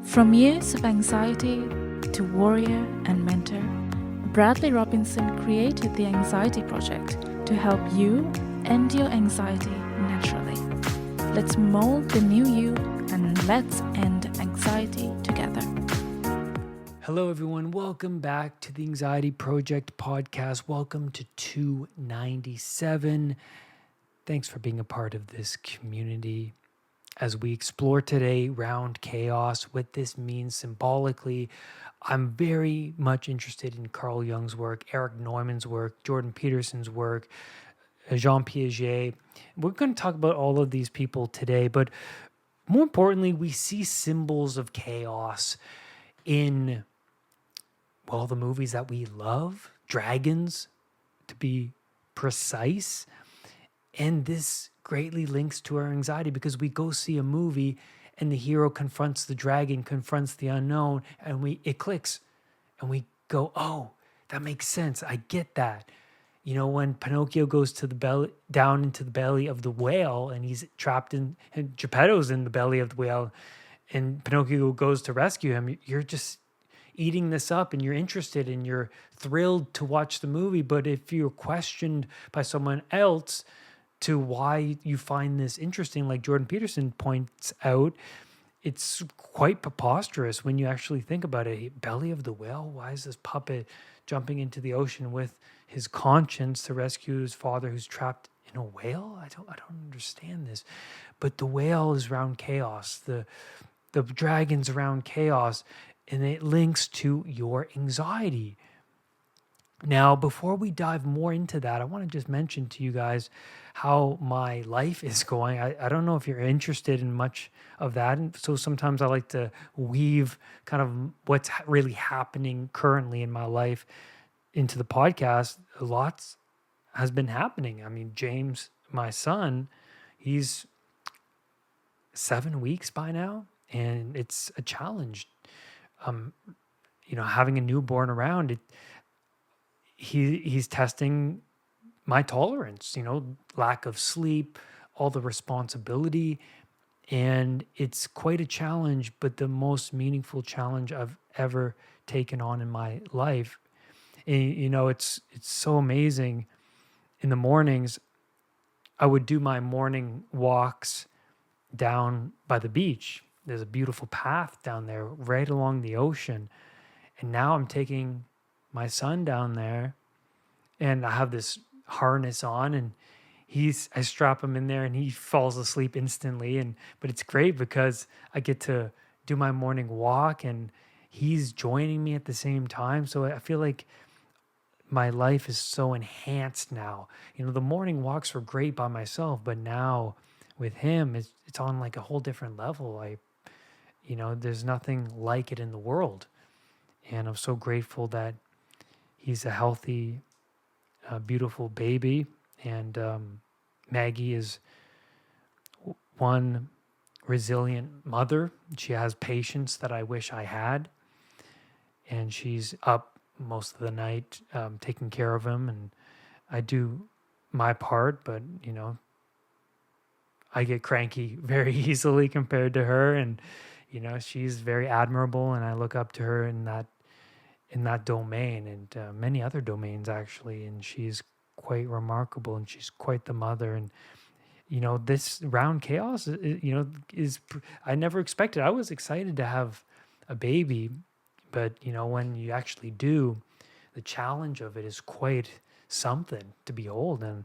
From years of anxiety to warrior and mentor, Bradley Robinson created the Anxiety Project to help you end your anxiety naturally. Let's mold the new you and let's end anxiety together. Hello, everyone. Welcome back to the Anxiety Project podcast. Welcome to 297. Thanks for being a part of this community. As we explore today round chaos, what this means symbolically, I'm very much interested in Carl Jung's work, Eric Neumann's work, Jordan Peterson's work, Jean Piaget. We're going to talk about all of these people today, but more importantly, we see symbols of chaos in, well, the movies that we love, dragons, to be precise. And this greatly links to our anxiety because we go see a movie and the hero confronts the dragon, confronts the unknown, and it clicks. And we go, oh, that makes sense. I get that. You know, when Pinocchio goes to the belly, down into the belly of the whale, and he's trapped and Geppetto's in the belly of the whale, and Pinocchio goes to rescue him, you're just eating this up and you're interested and you're thrilled to watch the movie. But if you're questioned by someone else to why you find this interesting, like Jordan Peterson points out, it's quite preposterous when you actually think about it. Belly of the whale? Why is this puppet jumping into the ocean with his conscience to rescue his father who's trapped in a whale? I don't understand this. But the whale is around chaos. The dragon's around chaos, and it links to your anxiety. Now, before we dive more into that, I want to just mention to you guys how my life is going. I don't know if you're interested in much of that. And so sometimes I like to weave kind of what's really happening currently in my life into the podcast. Lots has been happening. I mean, James, my son, he's 7 weeks by now, and it's a challenge. Having a newborn around it, he's testing my tolerance, lack of sleep, all the responsibility. And it's quite a challenge, but the most meaningful challenge I've ever taken on in my life. And, it's so amazing. In the mornings, I would do my morning walks down by the beach. There's a beautiful path down there right along the ocean. And now I'm taking my son down there, and I have this harness on, and I strap him in there, and he falls asleep instantly. But it's great because I get to do my morning walk, and he's joining me at the same time. So I feel like my life is so enhanced now. The morning walks were great by myself, but now with him, it's on like a whole different level. There's nothing like it in the world. And I'm so grateful that he's a healthy, beautiful baby. And Maggie is one resilient mother. She has patience that I wish I had. And she's up most of the night taking care of him. And I do my part, but, I get cranky very easily compared to her. And, she's very admirable, and I look up to her in that domain and many other domains, actually. And she's quite remarkable, and she's quite the mother. And, this round chaos, I never expected. I was excited to have a baby, but, when you actually do, the challenge of it is quite something to behold. And,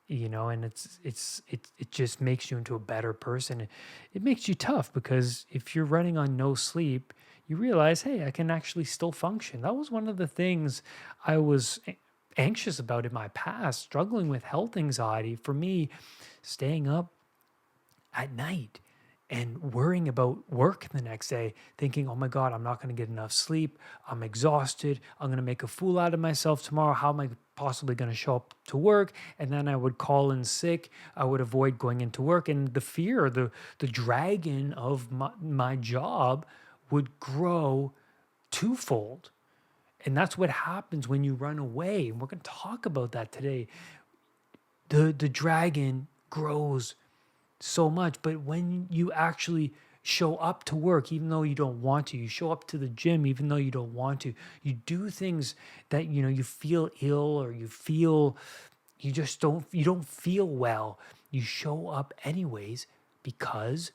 and it just makes you into a better person. It makes you tough because if you're running on no sleep, you realize, hey, I can actually still function. That was one of the things I was anxious about in my past, struggling with health anxiety. For me, staying up at night and worrying about work the next day, thinking, oh my God, I'm not going to get enough sleep. I'm exhausted. I'm going to make a fool out of myself tomorrow. How am I possibly going to show up to work? And then I would call in sick. I would avoid going into work. And the fear, the dragon of my job would grow twofold. And that's what happens when you run away. And we're going to talk about that today. The dragon grows so much, but when you actually show up to work even though you don't want to. You show up to the gym even though you don't want to. You do things that, you feel ill, or you don't feel well. You show up anyways because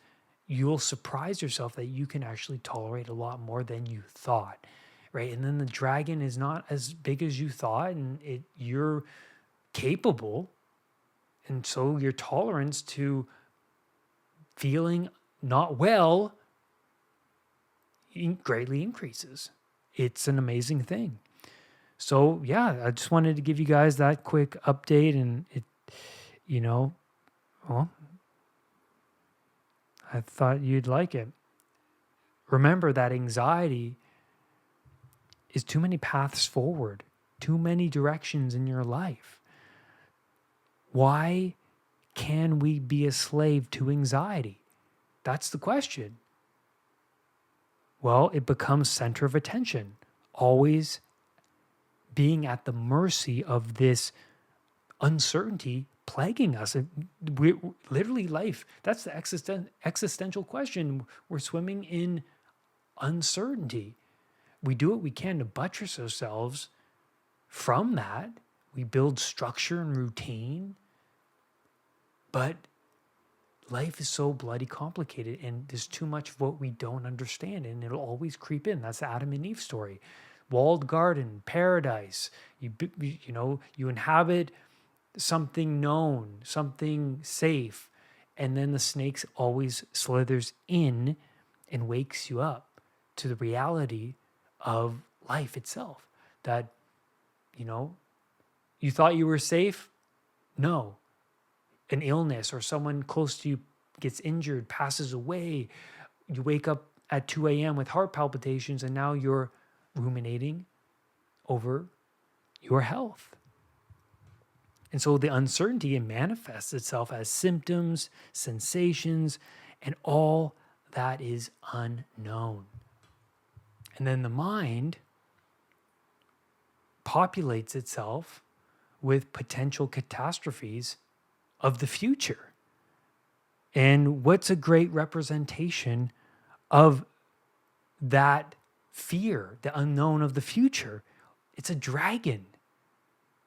you'll surprise yourself that you can actually tolerate a lot more than you thought, right? And then the dragon is not as big as you thought, and you're capable. And so your tolerance to feeling not well greatly increases. It's an amazing thing. So yeah, I just wanted to give you guys that quick update, and well, I thought you'd like it. Remember that anxiety is too many paths forward, too many directions in your life. Why can we be a slave to anxiety? That's the question. Well, it becomes center of attention, always being at the mercy of this uncertainty plaguing us. We literally life. That's the existential question. We're swimming in uncertainty. We do what we can to buttress ourselves from that. We build structure and routine, but life is so bloody complicated, and there's too much of what we don't understand, and it'll always creep in. That's the Adam and Eve story. Walled garden, paradise. You inhabit something known, something safe, and then the snake always slithers in and wakes you up to the reality of life itself. That, you thought you were safe? No. An illness or someone close to you gets injured, passes away. You wake up at 2 a.m. with heart palpitations, and now you're ruminating over your health. And so the uncertainty manifests itself as symptoms, sensations, and all that is unknown. And then the mind populates itself with potential catastrophes of the future. And what's a great representation of that fear, the unknown of the future? It's a dragon.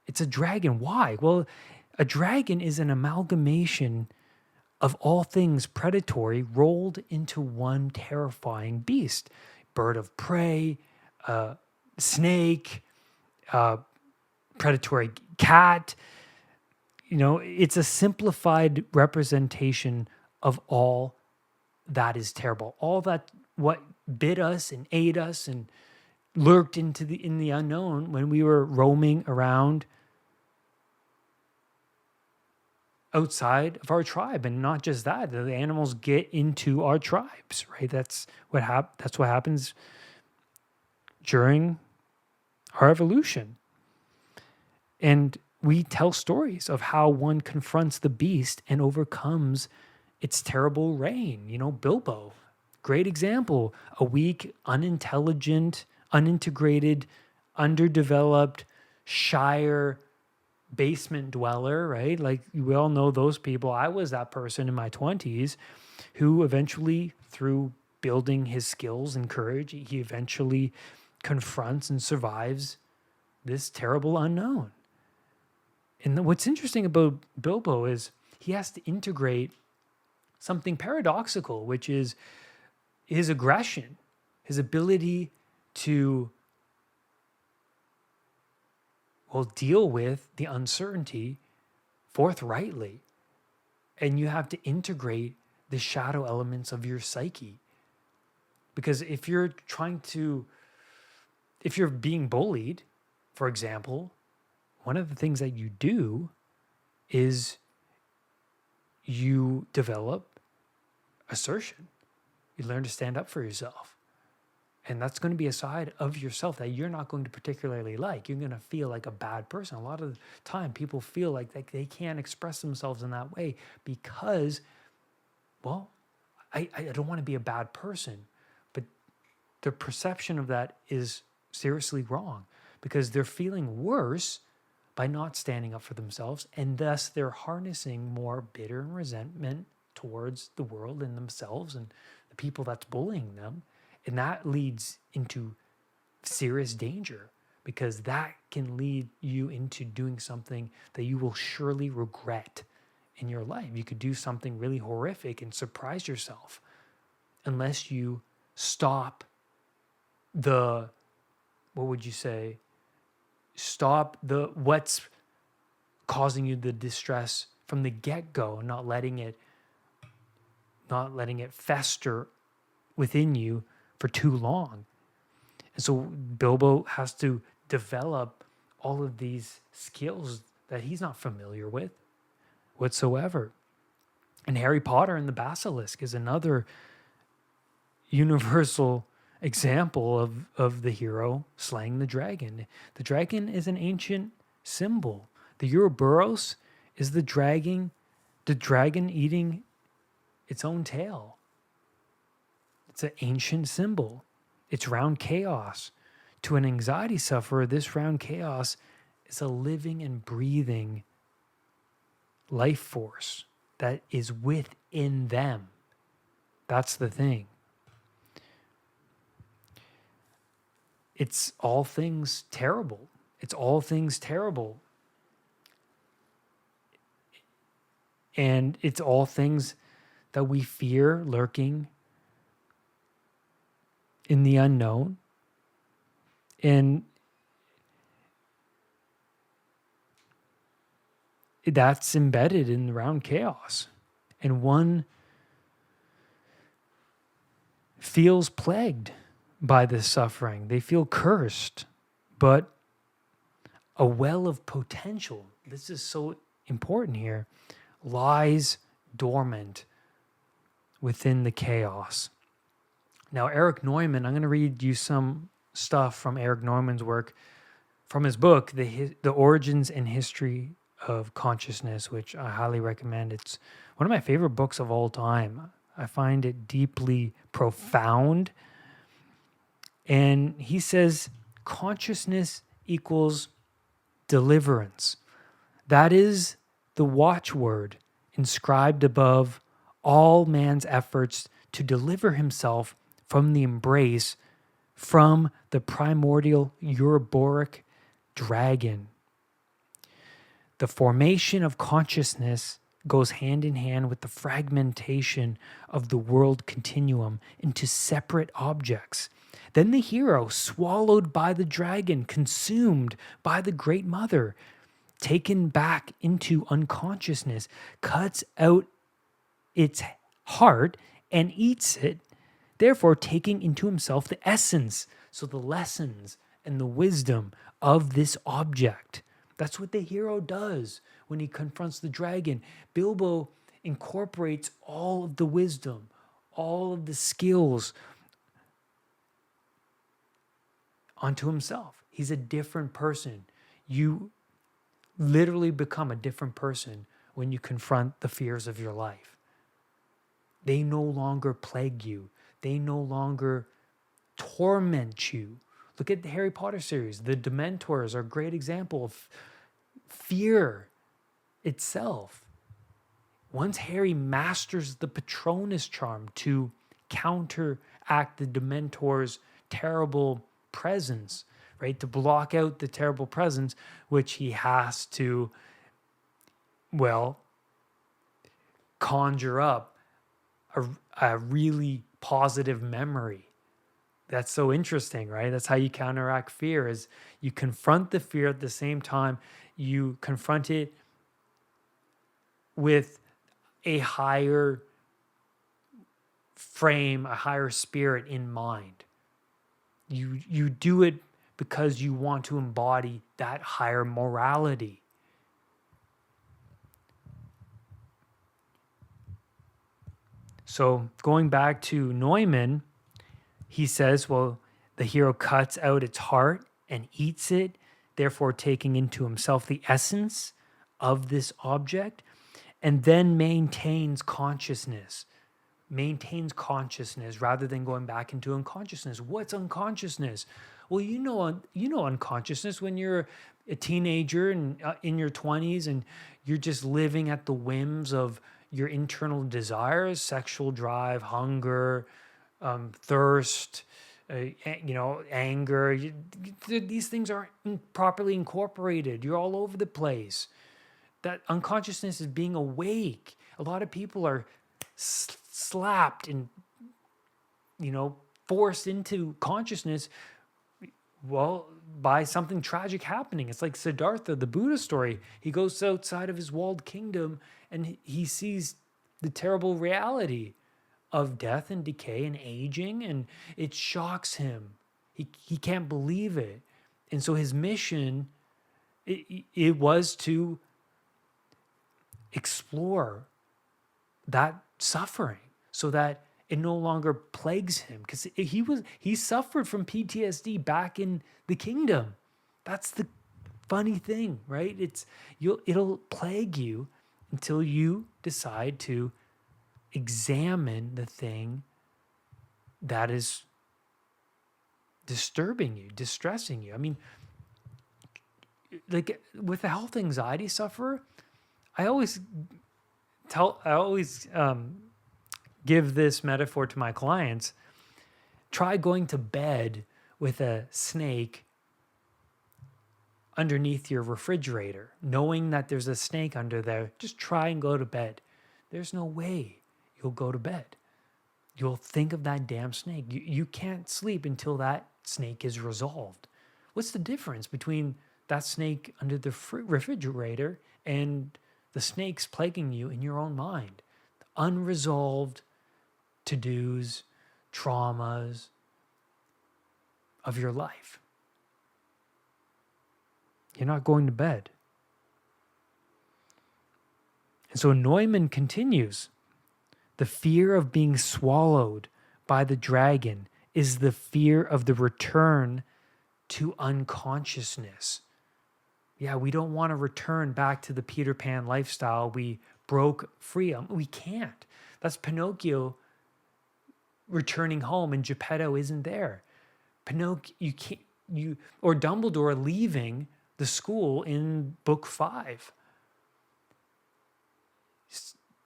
It's a dragon. Why? Well, a dragon is an amalgamation of all things predatory rolled into one terrifying beast. Bird of prey, snake, predatory cat. It's a simplified representation of all that is terrible. All that what bit us and ate us and lurked in the unknown when we were roaming around outside of our tribe. And not just that, the animals get into our tribes, right? That's what happens during our evolution. And we tell stories of how one confronts the beast and overcomes its terrible reign. Bilbo, great example. A weak, unintelligent, unintegrated, underdeveloped Shire basement dweller, right? Like, we all know those people. I was that person in my 20s who eventually, through building his skills and courage, he eventually confronts and survives this terrible unknown. And what's interesting about Bilbo is he has to integrate something paradoxical, which is his aggression, his ability to deal with the uncertainty forthrightly. And you have to integrate the shadow elements of your psyche. Because if you're being bullied, for example, one of the things that you do is you develop assertion. You learn to stand up for yourself. And that's going to be a side of yourself that you're not going to particularly like. You're going to feel like a bad person. A lot of the time, people feel like they can't express themselves in that way because, I don't want to be a bad person. But the perception of that is seriously wrong because they're feeling worse by not standing up for themselves, and thus they're harnessing more bitter and resentment towards the world and themselves and the people that's bullying them. And that leads into serious danger, because that can lead you into doing something that you will surely regret in your life. You could do something really horrific and surprise yourself unless you stop the, what would you say? Stop the what's causing you the distress from the get-go, not letting it fester within you for too long. And so Bilbo has to develop all of these skills that he's not familiar with whatsoever. And Harry Potter and the Basilisk is another universal example of the hero slaying the dragon. The dragon is an ancient symbol. The Ouroboros is the dragon eating its own tail. It's an ancient symbol. It's round chaos. To an anxiety sufferer, this round chaos is a living and breathing life force that is within them. That's the thing. It's all things terrible. It's all things terrible. And it's all things that we fear lurking in the unknown. And that's embedded in the round chaos. And one feels plagued by this suffering. They feel cursed, but a well of potential, this is so important here, lies dormant within the chaos. Now, Eric Neumann, I'm going to read you some stuff from Eric Neumann's work from his book, The Origins and History of Consciousness, which I highly recommend. It's one of my favorite books of all time. I find it deeply profound. And he says, consciousness equals deliverance. That is the watchword inscribed above all man's efforts to deliver himself from the embrace from the primordial Ouroboros dragon. The formation of consciousness goes hand in hand with the fragmentation of the world continuum into separate objects. Then the hero, swallowed by the dragon, consumed by the Great Mother, taken back into unconsciousness, cuts out its heart and eats it, therefore taking into himself the essence, so the lessons and the wisdom of this object. That's what the hero does when he confronts the dragon. Bilbo incorporates all of the wisdom, all of the skills onto himself. He's a different person. You literally become a different person when you confront the fears of your life. They no longer plague you. They no longer torment you. Look at the Harry Potter series. The Dementors are a great example of fear itself. Once Harry masters the Patronus charm to counteract the Dementors' terrible presence, right? To block out the terrible presence, which he has to, conjure up a really positive memory. That's so interesting, right? That's how you counteract fear, is you confront the fear at the same time. You confront it with a higher frame, a higher spirit in mind. You do it because you want to embody that higher morality. So going back to Neumann, he says, the hero cuts out its heart and eats it, therefore taking into himself the essence of this object, and then maintains consciousness rather than going back into unconsciousness. What's unconsciousness? Well, you know unconsciousness when you're a teenager and in your 20s and you're just living at the whims of your internal desires, sexual drive, hunger, thirst, anger. These things aren't properly incorporated. You're all over the place. That unconsciousness is being awake. A lot of people are slapped and, forced into consciousness, well, by something tragic happening. It's like Siddhartha, the Buddha story. He goes outside of his walled kingdom and he sees the terrible reality of death and decay and aging, and it shocks him. He can't believe it. And so his mission, it was to explore that suffering so that it no longer plagues him, because he suffered from PTSD back in the kingdom. That's the funny thing, right? It'll plague you until you decide to examine the thing that is disturbing you, distressing you. I mean, like with a health anxiety sufferer, I always give this metaphor to my clients. Try going to bed with a snake underneath your refrigerator, knowing that there's a snake under there. Just try and go to bed. There's no way you'll go to bed. You'll think of that damn snake. You can't sleep until that snake is resolved. What's the difference between that snake under the refrigerator and the snakes plaguing you in your own mind? The unresolved to-dos, traumas of your life. You're not going to bed. And so Neumann continues, the fear of being swallowed by the dragon is the fear of the return to unconsciousness. Yeah, we don't want to return back to the Peter Pan lifestyle we broke free of. We can't. That's Pinocchio returning home and Geppetto isn't there. Pinocchio, or Dumbledore leaving the school in book 5.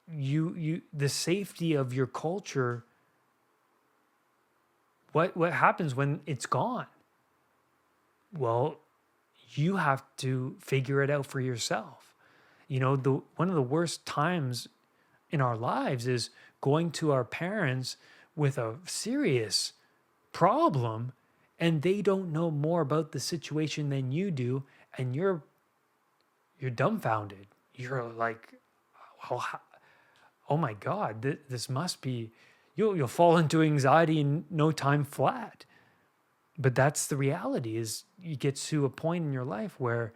The safety of your culture, what happens when it's gone? Well, you have to figure it out for yourself. One of the worst times in our lives is going to our parents with a serious problem and they don't know more about the situation than you do, and you're dumbfounded. You're like, oh my God, this must be, you'll fall into anxiety in no time flat. But that's the reality, is you get to a point in your life where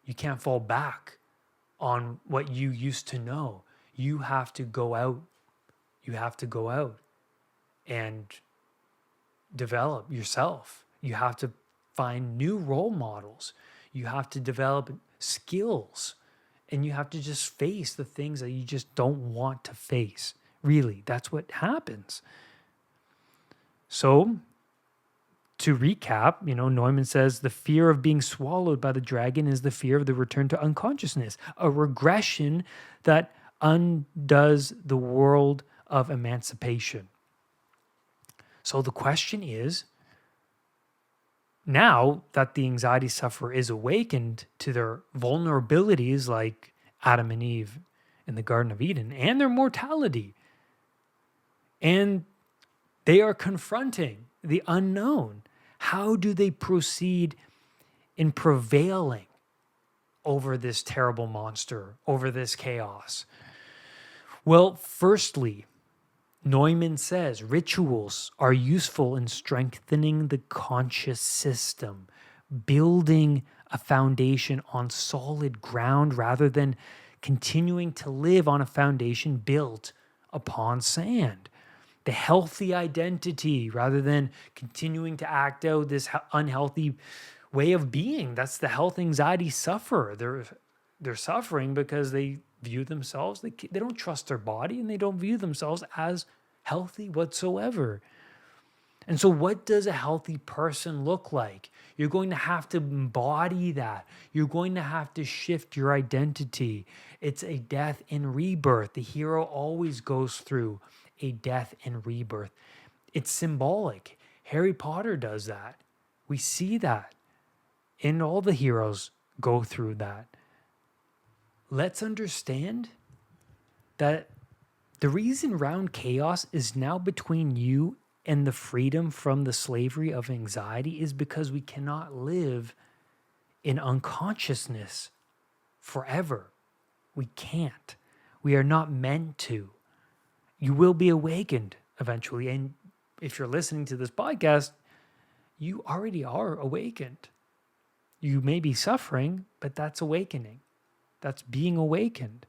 you can't fall back on what you used to know. You have to go out. You have to go out and develop yourself. You have to find new role models. You have to develop skills. And you have to just face the things that you just don't want to face. Really, that's what happens. So, to recap, Neumann says the fear of being swallowed by the dragon is the fear of the return to unconsciousness, a regression that undoes the world of emancipation. So the question is, now that the anxiety sufferer is awakened to their vulnerabilities like Adam and Eve in the Garden of Eden and their mortality, and they are confronting the unknown, how do they proceed in prevailing over this terrible monster, over this chaos? Well, firstly, Neumann says rituals are useful in strengthening the conscious system, building a foundation on solid ground rather than continuing to live on a foundation built upon sand. The healthy identity rather than continuing to act out this unhealthy way of being. That's the health anxiety sufferer. They're suffering because they view themselves, they don't trust their body, and they don't view themselves as healthy whatsoever. And so what does a healthy person look like? You're going to have to embody that. You're going to have to shift your identity. It's a death and rebirth. The hero always goes through a death and rebirth. It's symbolic. Harry Potter does that. We see that. And all the heroes go through that. Let's understand that the reason round chaos is now between you and the freedom from the slavery of anxiety is because we cannot live in unconsciousness forever. We can't. We are not meant to. You will be awakened eventually. And if you're listening to this podcast, you already are awakened. You may be suffering, but that's awakening. That's being awakened.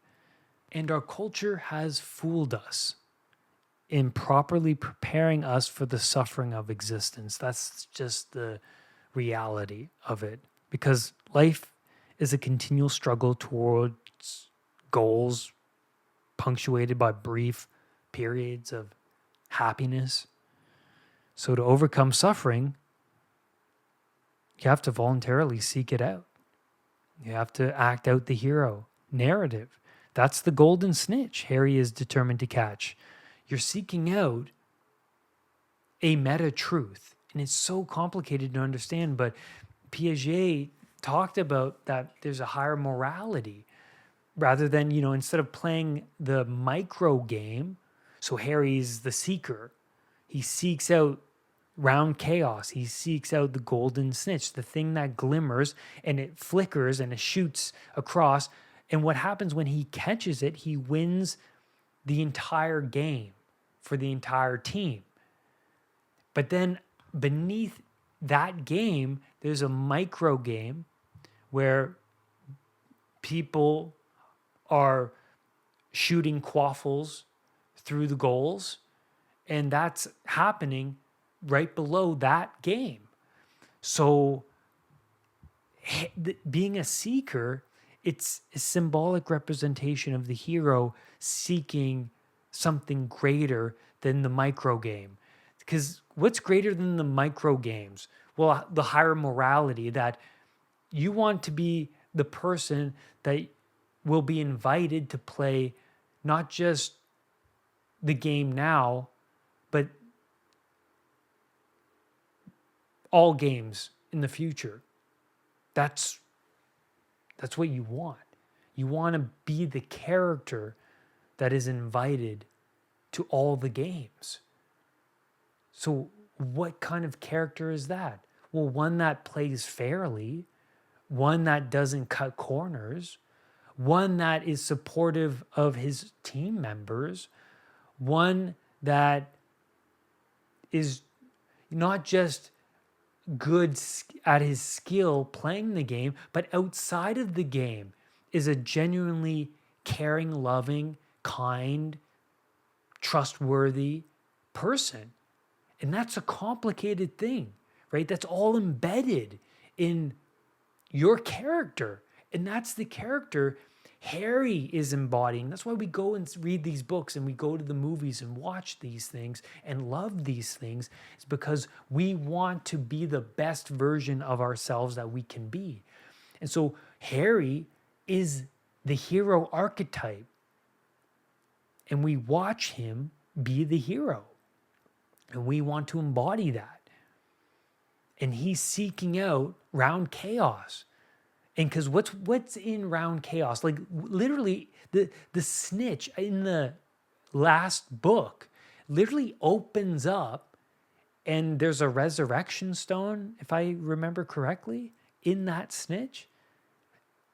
And our culture has fooled us in properly preparing us for the suffering of existence. That's just the reality of it. Because life is a continual struggle towards goals punctuated by brief periods of happiness. So to overcome suffering, you have to voluntarily seek it out. You have to act out the hero narrative. That's the golden snitch Harry is determined to catch. You're seeking out a meta truth. And it's so complicated to understand, but Piaget talked about that there's a higher morality rather than, instead of playing the micro game. So Harry's the seeker. He seeks out round chaos. He seeks out the golden snitch, the thing that glimmers and it flickers and it shoots across. And what happens when he catches it, he wins the entire game for the entire team. But then beneath that game, there's a micro game where people are shooting quaffles through the goals, and that's happening right below that game. So being a seeker, it's a symbolic representation of the hero seeking something greater than the micro game. Because what's greater than the micro games? Well, the higher morality that you want to be the person that will be invited to play not just the game now, but all games in the future. That's what you want. You want to be the character that is invited to all the games. So what kind of character is that? Well, one that plays fairly, one that doesn't cut corners, one that is supportive of his team members, one that is not just good at his skill playing the game, but outside of the game is a genuinely caring, loving, kind, trustworthy person. And that's a complicated thing, right? That's all embedded in your character. And that's the character Harry is embodying. That's why we go and read these books and we go to the movies and watch these things and love these things. It's because we want to be the best version of ourselves that we can be. And so Harry is the hero archetype. And we watch him be the hero. And we want to embody that. And he's seeking out round chaos. And because what's in round chaos? Like literally the snitch in the last book literally opens up and there's a resurrection stone, if I remember correctly, in that snitch.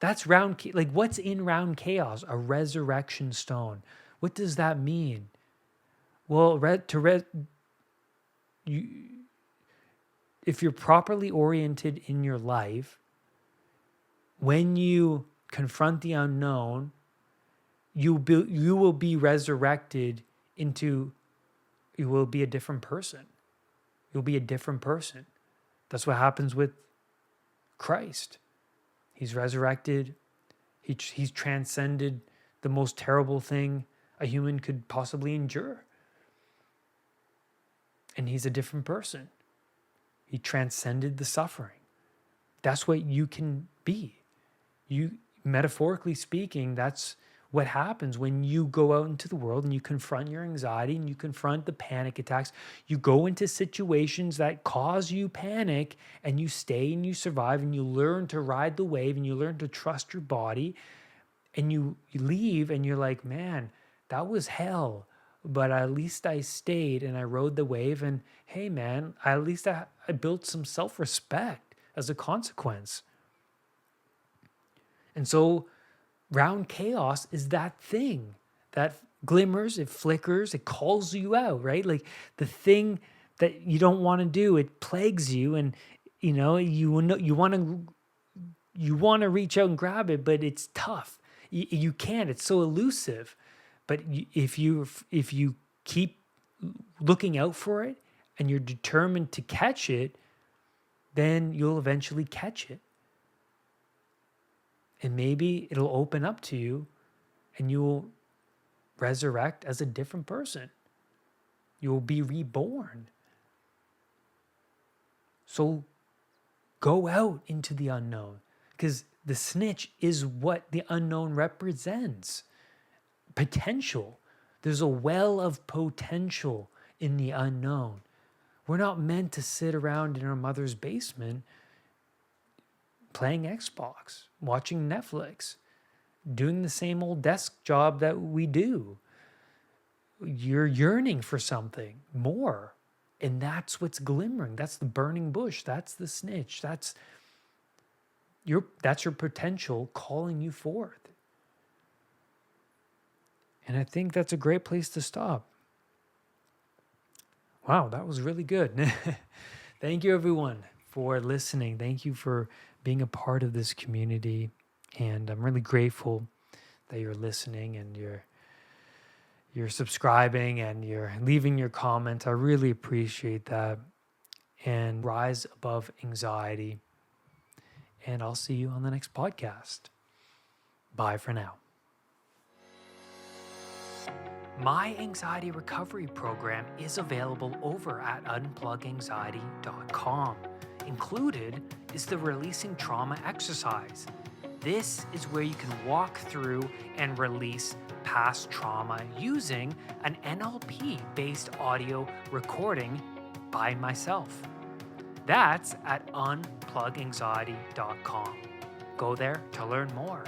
That's like what's in round chaos? A resurrection stone. What does that mean? Well, if you're properly oriented in your life, when you confront the unknown, you will be resurrected into, you will be a different person. You'll be a different person. That's what happens with Christ. He's resurrected. He's transcended the most terrible thing a human could possibly endure. And he's a different person. He transcended the suffering. That's what you can be. You, metaphorically speaking, that's what happens when you go out into the world and you confront your anxiety and you confront the panic attacks. You go into situations that cause you panic and you stay and you survive and you learn to ride the wave and you learn to trust your body, and you leave and you're like, man, that was hell. But at least I stayed and I rode the wave. And hey, man, at least I built some self-respect as a consequence. And so round chaos is that thing that glimmers, it flickers, it calls you out, right? Like the thing that you don't want to do, it plagues you, and you want to reach out and grab it, but it's tough. You can't. It's so elusive. But if you keep looking out for it and you're determined to catch it, then you'll eventually catch it. And maybe it'll open up to you and you will resurrect as a different person. You will be reborn. So go out into the unknown, because the snitch is what the unknown represents. Potential. There's a well of potential in the unknown. We're not meant to sit around in our mother's basement playing Xbox, watching Netflix, doing the same old desk job that we do. You're yearning for something more. And that's what's glimmering. That's the burning bush. That's the snitch. That's your potential calling you forth. And I think that's a great place to stop. Wow, that was really good. Thank you, everyone, for listening. Thank you for being a part of this community. And I'm really grateful that you're listening and you're subscribing and you're leaving your comments. I really appreciate that. And rise above anxiety. And I'll see you on the next podcast. Bye for now. My anxiety recovery program is available over at unpluganxiety.com. Included is the releasing trauma exercise. This is where you can walk through and release past trauma using an NLP-based audio recording by myself. That's at unpluganxiety.com. Go there to learn more.